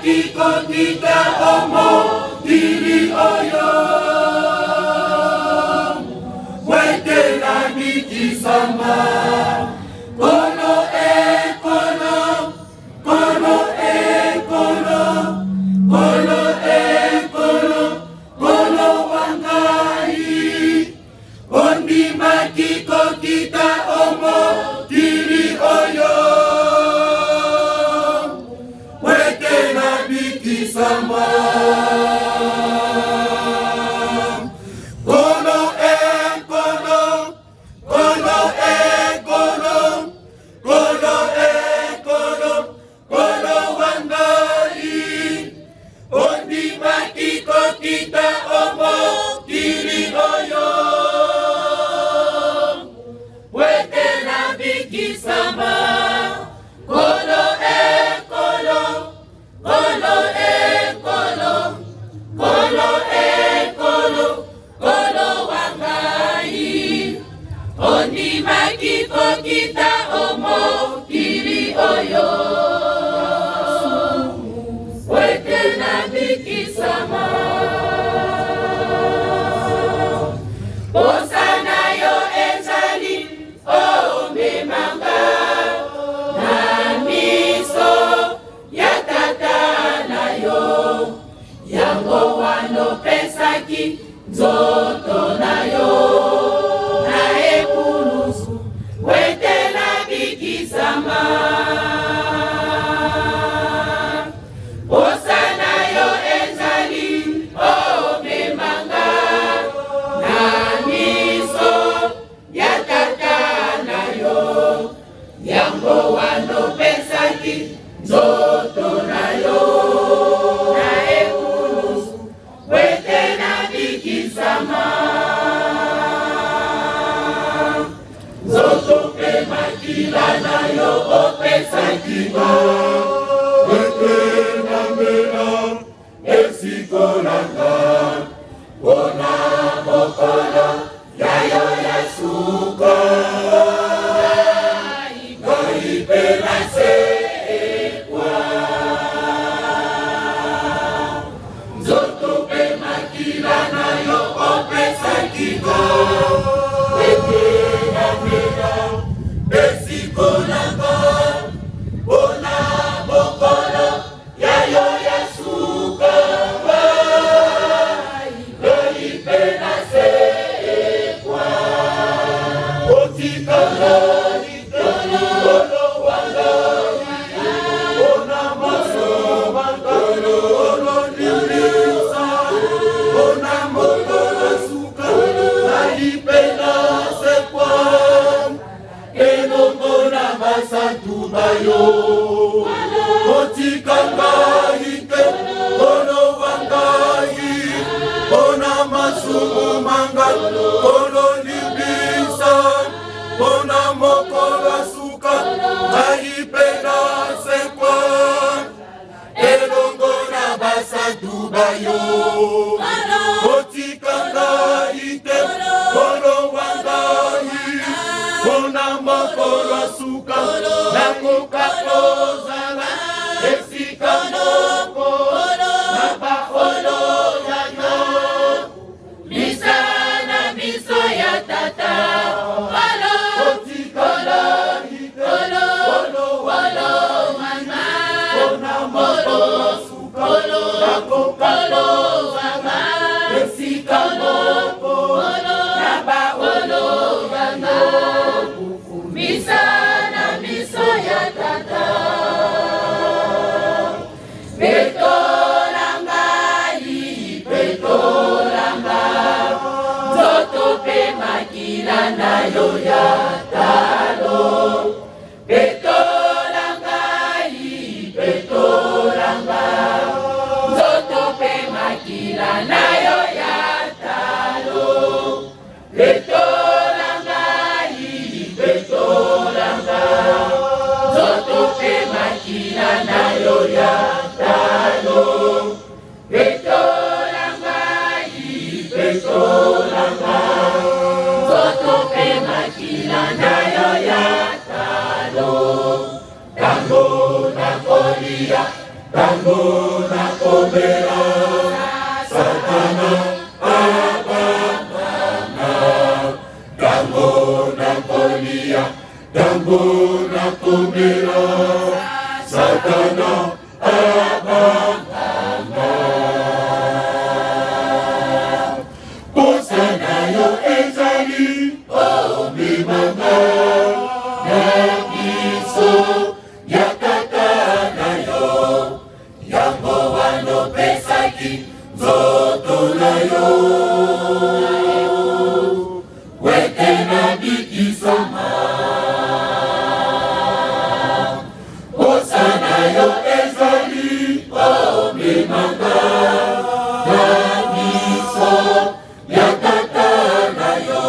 kiko kita omo diri oyo wete na miki sama kono kono kono kono kono kono kono wangai ondi makiko kita omo diri oyo wete na miki sama kita omo diri oyo wete na biki sama kono kono kono kono kono kono kono wangai ondi makiko kita omo diri oyo wete na biki sama pesaki zoto na yo na epulusu wete na biki sama posa na yo ezali o memanga na miso ya tata na yo yango wano pesaki zoto na yo sama zoto pe makila na yo opesa kiba wete na mena esiko nanga ona mokolo yayo yasuka gai pela se kwa zoto pe makila na yo opesa kiba wete na mena esiko nanga ona mokolo yayo yasuka gai pela se kwa otikala nikolo wala ona maso mangalo ono nilisa ona mokolo suka gai pela se kwa enongona masantu bayo otikanga ike ono wangai ona masumu manga ono libisa ona mokolo suka gai pela se kwa enongona masantu bayo otikanga ike ono wangai ona mokolo suka nakoka ozala esika moko na baolo ya yo misana miso ya tata otikala ike ono wala mama ona mokolo suka nakoka ozala esika moko na baolo ya yo misana miso ya tata petolanga zoto pe makila na yo ya talo petolanga zoto pe makila na yo ya talo petolanga zoto pe makila na yo ya talo petolanga zoto pe makila na yo ya talo tango na kolia tango na komela satana abamana tango na kolia tango na komela satana abamana posana yo ezali omimanga na biso ya tata na yo yango wanopesaki nzoto na yo wete na bikisama posana yo ezali omimanga na biso ya tata na yo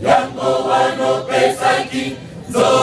yango wanopesaki nzoto